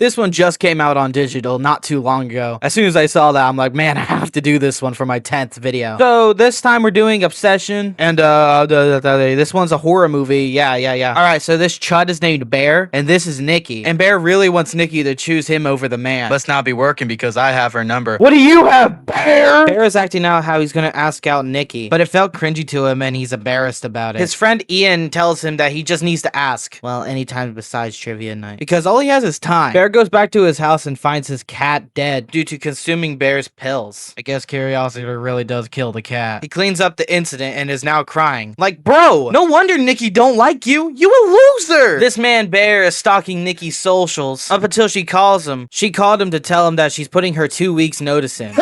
This one just came out on digital not too long ago. As soon as I saw that, I'm like, man, I have to do this one for my 10th video. So this time we're doing Obsession, and this one's a horror movie. Yeah. All right, so this chud is named Bear, and this is Nikki. And Bear really wants Nikki to choose him over the man. Must not be working because I have her number. What do you have, Bear? Bear is acting out how he's gonna ask out Nikki, but it felt cringy to him and he's embarrassed about it. His friend Ian tells him that he just needs to ask. Well, anytime besides trivia night. Because all he has is time. Bear goes back to his house and finds his cat dead due to consuming Bear's pills. I guess curiosity really does kill the cat. He cleans up the incident and is now crying. Like, bro, no wonder Nikki don't like you. You a loser. This man Bear is stalking Nikki's socials up until she calls him. She called him to tell him that she's putting her 2 weeks notice in.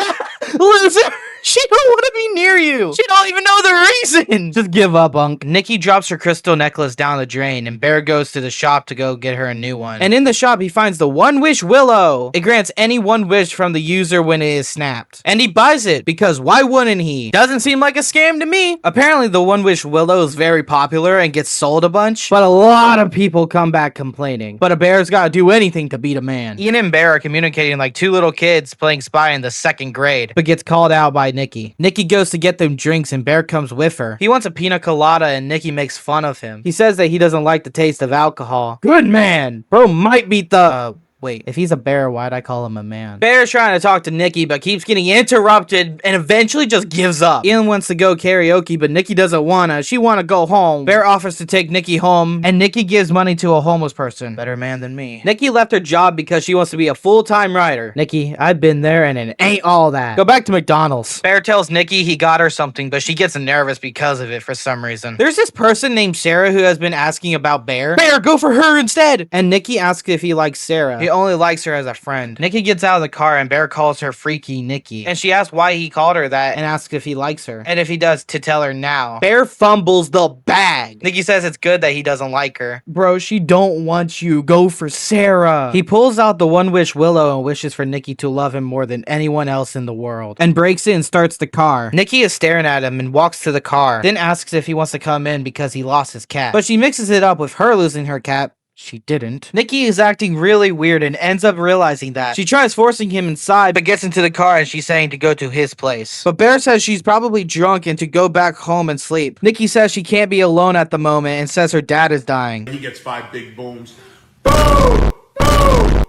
Loser! She don't want to be near you. She don't even know the reason. Just give up, Unc. Nikki drops her crystal necklace down the drain, and Bear goes to the shop to go get her a new one. And in the shop, he finds the One Wish Willow. It grants any one wish from the user when it is snapped. And he buys it, because why wouldn't he? Doesn't seem like a scam to me. Apparently, the One Wish Willow is very popular and gets sold a bunch, but a lot of people come back complaining. But a bear's gotta do anything to beat a man. Ian and Bear are communicating like two little kids playing spy in the 2nd grade, but gets called out by Nikki. Nikki goes to get them drinks and Bear comes with her. He wants a pina colada and Nikki makes fun of him. He says that he doesn't like the taste of alcohol. Good man. Bro might beat the... Wait, if he's a bear, why'd I call him a man? Bear's trying to talk to Nikki, but keeps getting interrupted and eventually just gives up. Ian wants to go karaoke, but Nikki doesn't wanna. She wanna go home. Bear offers to take Nikki home, and Nikki gives money to a homeless person. Better man than me. Nikki left her job because she wants to be a full-time writer. Nikki, I've been there and it ain't all that. Go back to McDonald's. Bear tells Nikki he got her something, but she gets nervous because of it for some reason. There's this person named Sarah who has been asking about Bear. Bear, go for her instead! And Nikki asks if he likes Sarah. He only likes her as a friend. Nikki gets out of the car and Bear calls her Freaky Nikki. And she asks why he called her that and asks if he likes her. And if he does, to tell her now. Bear fumbles the bag. Nikki says it's good that he doesn't like her. Bro, she don't want you. Go for Sarah. He pulls out the One Wish Willow and wishes for Nikki to love him more than anyone else in the world. And breaks in and starts the car. Nikki is staring at him and walks to the car. Then asks if he wants to come in because he lost his cat. But she mixes it up with her losing her cat. She didn't. Nikki is acting really weird and ends up realizing that. She tries forcing him inside, but gets into the car and she's saying to go to his place. But Bear says she's probably drunk and to go back home and sleep. Nikki says she can't be alone at the moment and says her dad is dying. He gets 5 big booms. Boom! Boom!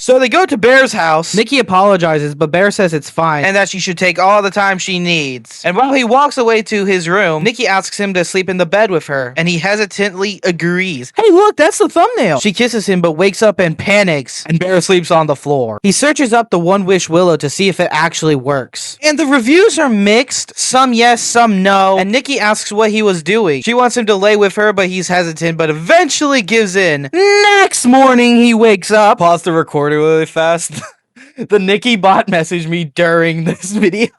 So they go to Bear's house. Nikki apologizes, but Bear says it's fine and that she should take all the time she needs. And while he walks away to his room, Nikki asks him to sleep in the bed with her, and he hesitantly agrees. Hey, look, that's the thumbnail. She kisses him, but wakes up and panics, and Bear sleeps on the floor. He searches up the One Wish Willow to see if it actually works. And the reviews are mixed. Some yes, some no. And Nikki asks what he was doing. She wants him to lay with her, but he's hesitant, but eventually gives in. Next morning, he wakes up. Pause the recorder really fast. The Nikki bot messaged me during this video.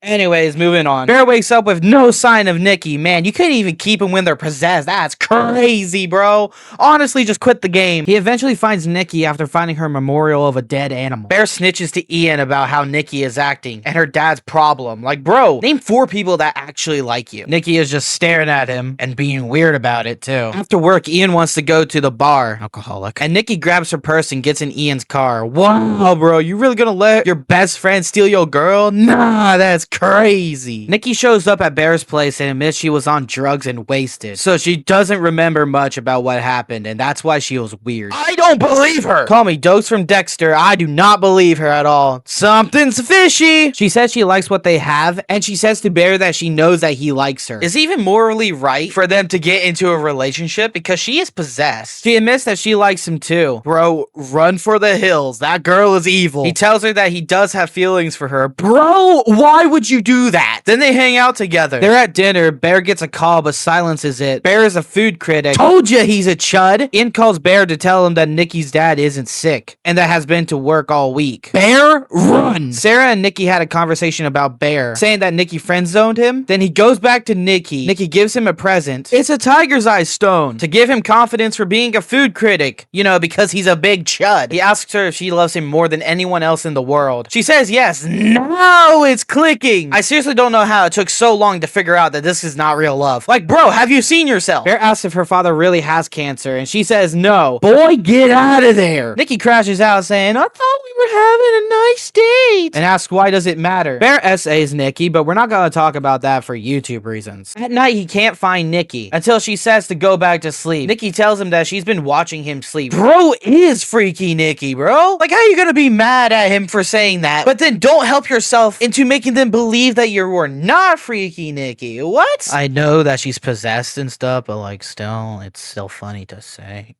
Anyways, moving on. Bear wakes up with no sign of Nikki. Man, you couldn't even keep them when they're possessed. That's crazy, bro. Honestly, just quit the game. He eventually finds Nikki after finding her memorial of a dead animal. Bear snitches to Ian about how Nikki is acting and her dad's problem. Like, bro, name 4 people that actually like you. Nikki is just staring at him and being weird about it, too. After work, Ian wants to go to the bar. Alcoholic. And Nikki grabs her purse and gets in Ian's car. Wow, bro, you really gonna let your best friend steal your girl? Nah, that's crazy. Nikki shows up at Bear's place and admits she was on drugs and wasted. So she doesn't remember much about what happened, and that's why she was weird. I don't believe her! Call me Dokes from Dexter. I do not believe her at all. Something's fishy! She says she likes what they have, and she says to Bear that she knows that he likes her. Is it even morally right for them to get into a relationship? Because she is possessed. She admits that she likes him too. Bro, run for the hills. That girl is evil. He tells her that he does have feelings for her. Bro, why would you do that? Then they hang out together. They're at dinner. Bear gets a call but silences it. Bear is a food critic. Told ya he's a chud. Ian calls Bear to tell him that Nikki's dad isn't sick and that has been to work all week. Bear, run! Sarah and Nikki had a conversation about Bear, saying that Nikki friend-zoned him. Then he goes back to Nikki. Nikki gives him a present. It's a tiger's eye stone to give him confidence for being a food critic. You know, because he's a big chud. He asks her if she loves him more than anyone someone else in the world. She says yes. Now it's clicking. I seriously don't know how it took so long to figure out that this is not real love. Like, bro, have you seen yourself? Bear asks if her father really has cancer, and she says no. Boy, get out of there. Nikki crashes out saying, I thought we were having a nice date. And asks why does it matter? Bear essays Nikki, but we're not going to talk about that for YouTube reasons. At night, he can't find Nikki until she says to go back to sleep. Nikki tells him that she's been watching him sleep. Bro is freaky Nikki, bro. Like, how are you gonna be mad at him for saying that, but then don't help yourself into making them believe that you were not freaky Nikki? What? I know that she's possessed and stuff, but like, still, it's still funny to say.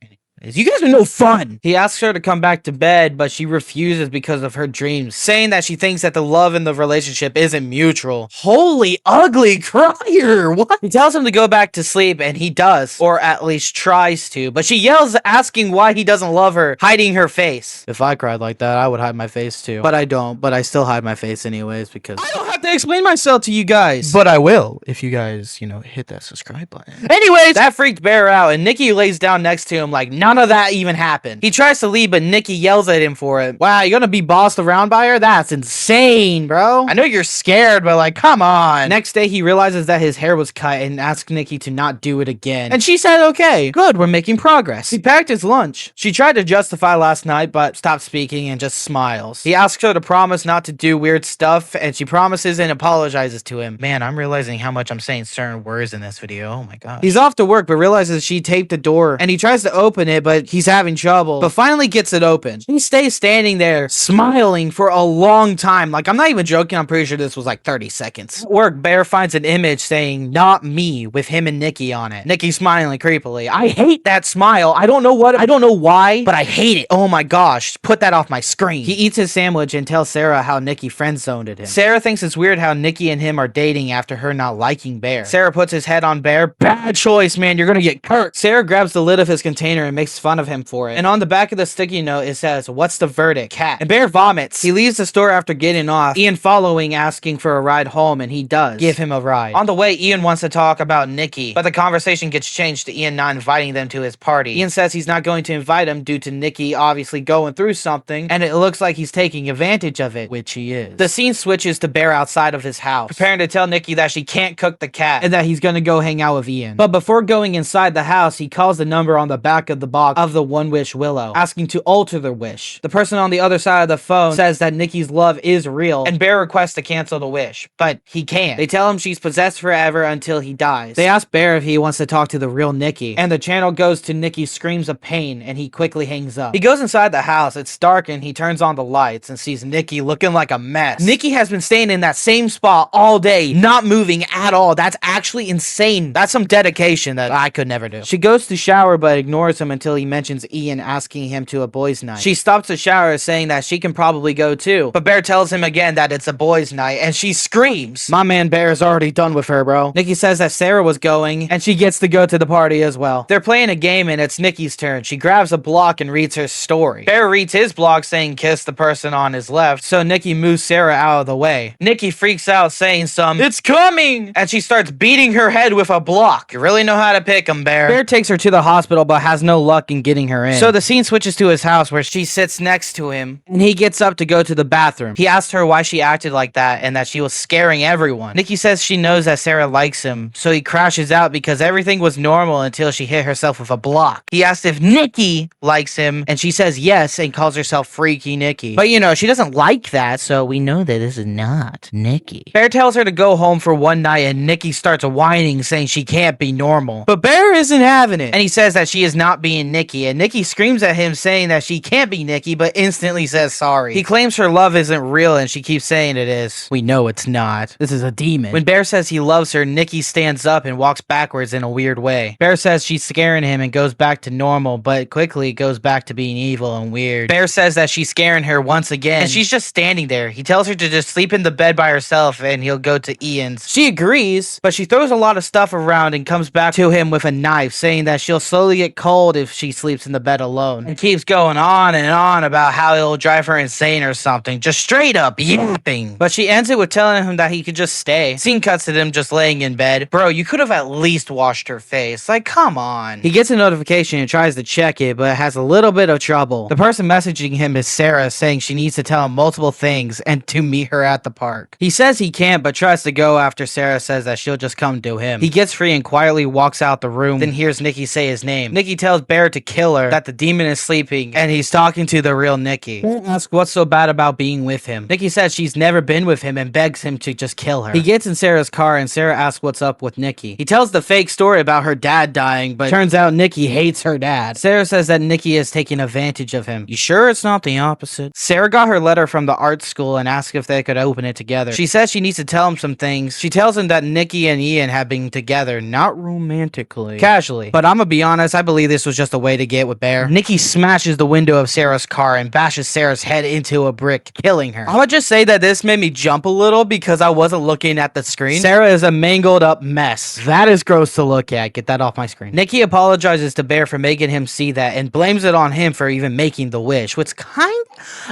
You guys are no fun. He asks her to come back to bed, but she refuses because of her dreams, saying that she thinks that the love in the relationship isn't mutual. Holy ugly crier. What? He tells him to go back to sleep, and he does, or at least tries to, but she yells asking why he doesn't love her, hiding her face. If I cried like that, I would hide my face too. But I don't, but I still hide my face anyways because I don't have to explain myself to you guys. But I will if you guys, hit that subscribe button. Anyways, that freaked Bear out, and Nikki lays down next to him like none of that even happened. He tries to leave, but Nikki yells at him for it. Wow, you're gonna be bossed around by her? That's insane, bro. I know you're scared, but like, come on. Next day, he realizes that his hair was cut and asks Nikki to not do it again. And she said, okay, good, we're making progress. He packed his lunch. She tried to justify last night, but stopped speaking and just smiles. He asks her to promise not to do weird stuff, and she promises and apologizes to him. Man, I'm realizing how much I'm saying certain words in this video. Oh my god. He's off to work, but realizes she taped the door, and he tries to open it, but he's having trouble, but finally gets it open. He stays standing there, smiling for a long time. Like, I'm not even joking, I'm pretty sure this was like 30 seconds. At work, Bear finds an image saying, not me, with him and Nikki on it. Nikki smiling creepily. I hate that smile. I don't know why, but I hate it. Oh my gosh, put that off my screen. He eats his sandwich and tells Sarah how Nikki friend-zoned him. Sarah thinks it's weird how Nikki and him are dating after her not liking Bear. Sarah puts his head on Bear. Bad choice, man, you're gonna get hurt. Sarah grabs the lid of his container and makes fun of him for it. And on the back of the sticky note, it says, what's the verdict? Cat. And Bear vomits. He leaves the store after getting off, Ian following, asking for a ride home, and he does give him a ride. On the way, Ian wants to talk about Nikki, but the conversation gets changed to Ian not inviting them to his party. Ian says he's not going to invite him due to Nikki obviously going through something, and it looks like he's taking advantage of it, which he is. The scene switches to Bear outside of his house, preparing to tell Nikki that she can't cook the cat, and that he's gonna go hang out with Ian. But before going inside the house, he calls the number on the back of the box of the One Wish Willow, asking to alter the wish. The person on the other side of the phone says that Nikki's love is real, and Bear requests to cancel the wish, but he can't. They tell him she's possessed forever until he dies. They ask Bear if he wants to talk to the real Nikki, and the channel goes to Nikki's screams of pain, and he quickly hangs up. He goes inside the house. It's dark, and he turns on the lights and sees Nikki looking like a mess. Nikki has been staying in that same spot all day, not moving at all. That's actually insane. That's some dedication that I could never do. She goes to shower, but ignores him until he mentions Ian asking him to a boys' night. She stops the shower, saying that she can probably go too, but Bear tells him again that it's a boys' night, and she screams. My man Bear is already done with her, bro. Nikki says that Sarah was going, and she gets to go to the party as well. They're playing a game, and it's Nikki's turn. She grabs a block and reads her story. Bear reads his block saying kiss the person on his left, so Nikki moves Sarah out of the way. Nikki freaks out saying it's coming, and she starts beating her head with a block. You really know how to pick 'em, Bear. Bear takes her to the hospital, but has no luck in getting her in. So the scene switches to his house where she sits next to him, and he gets up to go to the bathroom. He asked her why she acted like that and that she was scaring everyone. Nikki says she knows that Sarah likes him, so he crashes out because everything was normal until she hit herself with a block. He asked if Nikki likes him, and she says yes and calls herself Freaky Nikki. But she doesn't like that, so we know that this is not Nikki. Bear tells her to go home for one night, and Nikki starts whining, saying she can't be normal. But Bear isn't having it, and he says that she is not being Nikki, and Nikki screams at him saying that she can't be Nikki, but instantly says sorry. He claims her love isn't real, and she keeps saying it is. We know it's not. This is a demon. When Bear says he loves her, Nikki stands up and walks backwards in a weird way. Bear says she's scaring him and goes back to normal, but quickly goes back to being evil and weird. Bear says that she's scaring her once again, and she's just standing there. He tells her to just sleep in the bed by herself, and he'll go to Ian's. She agrees, but she throws a lot of stuff around and comes back to him with a knife, saying that she'll slowly get cold if she sleeps in the bed alone, and keeps going on and on about how it'll drive her insane or something, just straight up yapping. But she ends it with telling him that he could just stay. Scene cuts to them just laying in bed. Bro, you could have at least washed her face. Like, come on. He gets a notification and tries to check it, but has a little bit of trouble. The person messaging him is Sarah, saying she needs to tell him multiple things and to meet her at the park. He says he can't, but tries to go after Sarah says that she'll just come to him. He gets free and quietly walks out the room, then hears Nikki say his name. Nikki tells Bear to kill her, that the demon is sleeping, and he's talking to the real Nikki. Bear asks what's so bad about being with him. Nikki says she's never been with him and begs him to just kill her. He gets in Sarah's car and Sarah asks what's up with Nikki. He tells the fake story about her dad dying, but turns out Nikki hates her dad. Sarah says that Nikki is taking advantage of him. You sure it's not the opposite? Sarah got her letter from the art school and asked if they could open it together. She says she needs to tell him some things. She tells him that Nikki and Ian have been together, not romantically, casually. But I'm gonna be honest, I believe this was just a way to get with Bear. Nikki smashes the window of Sarah's car and bashes Sarah's head into a brick, killing her. I'm gonna just say that this made me jump a little because I wasn't looking at the screen. Sarah is a mangled up mess. That is gross to look at. Get that off my screen. Nikki apologizes to Bear for making him see that and blames it on him for even making the wish, which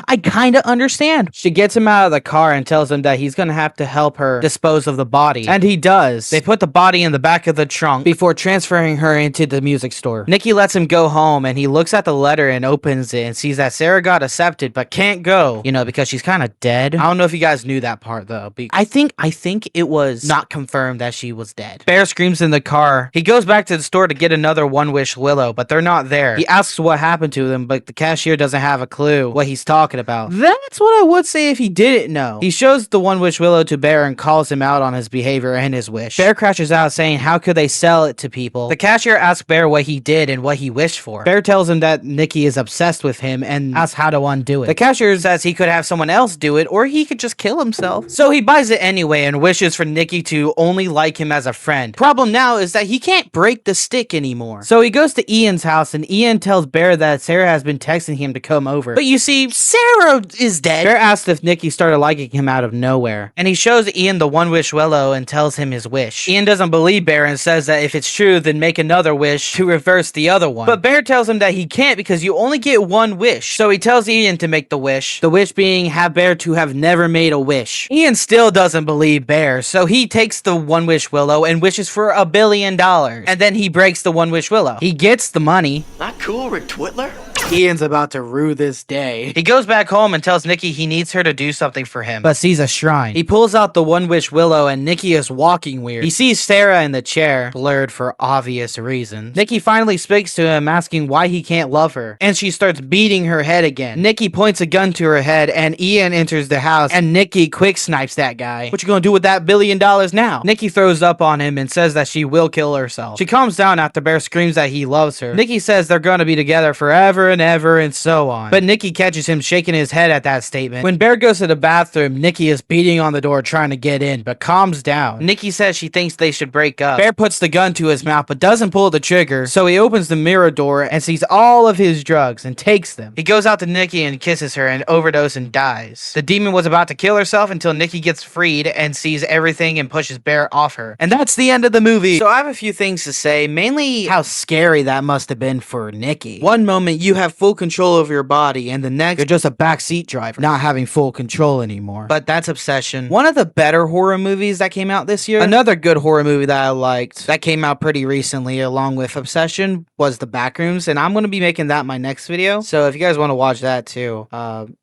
I kind of understand. She gets him out of the car and tells him that he's gonna have to help her dispose of the body. And he does. They put the body in the back of the trunk before transferring her into the music store. Nikki lets him go home and he looks at the letter and opens it and sees that Sarah got accepted but can't go, you know, because she's kind of dead. I don't know if you guys knew that part though. I think it was not confirmed that she was dead. Bear screams in the car. He goes back to the store to get another One Wish Willow, but they're not there. He asks what happened to them, but the cashier doesn't have a clue what he's talking about. That's what I would say if he didn't know. He shows the One Wish Willow to Bear and calls him out on his behavior and his wish. Bear crashes out saying how could they sell it to people. The cashier asks Bear what he did and what he wished for. Bear tells him that Nikki is obsessed with him and asks how to undo it. The cashier says he could have someone else do it or he could just kill himself. So he buys it anyway and wishes for Nikki to only like him as a friend. Problem now is that he can't break the stick anymore. So he goes to Ian's house and Ian tells Bear that Sarah has been texting him to come over. But you see, Sarah is dead. Bear asks if Nikki started liking him out of nowhere. And he shows Ian the One Wish Willow and tells him his wish. Ian doesn't believe Bear and says that if it's true, then make another wish to reverse the other one. But Bear tells him that he can't because you only get one wish. So he tells Ian to make the wish being have Bear to have never made a wish. Ian still doesn't believe Bear, so he takes the One Wish Willow and wishes for $1 billion. And then he breaks the One Wish Willow. He gets the money. Not cool, Rick Twitler? Ian's about to rue this day. He goes back home and tells Nikki he needs her to do something for him, but sees a shrine. He pulls out the One Wish Willow and Nikki is walking weird. He sees Sarah in the chair, blurred for obvious reasons. Nikki finally speaks to him asking why he can't love her, and she starts beating her head again. Nikki points a gun to her head and Ian enters the house and Nikki quick snipes that guy. What you gonna do with that $1 billion now? Nikki throws up on him and says that she will kill herself. She calms down after Bear screams that he loves her. Nikki says they're gonna be together forever and ever and so on. But Nikki catches him shaking his head at that statement. When Bear goes to the bathroom, Nikki is beating on the door trying to get in, but calms down. Nikki says she thinks they should break up. Bear puts the gun to his mouth but doesn't pull the trigger, so he opens the mirror door and sees all of his drugs and takes them. He goes out to Nikki and kisses her and overdoses and dies. The demon was about to kill herself until Nikki gets freed and sees everything and pushes Bear off her. And that's the end of the movie. So I have a few things to say, mainly how scary that must have been for Nikki. One moment you have full control over your body and the next you're just a backseat driver, not having full control anymore. But that's Obsession. One of the better horror movies that came out this year. Another good horror movie that I liked that came out pretty recently along with Obsession was The Backrooms, and I'm going to be making that my next video. So if you guys want to watch that too,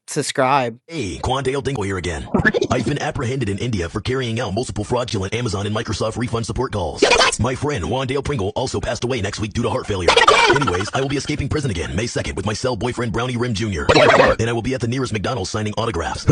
subscribe. Hey, Quandale Dingle here again. I've been apprehended in India for carrying out multiple fraudulent Amazon and Microsoft refund support calls. My friend, Wandale Pringle, also passed away next week due to heart failure. Anyways, I will be escaping prison again May 2nd with my cell boyfriend Brownie Rim Jr. Then I will be at the nearest McDonald's signing autographs.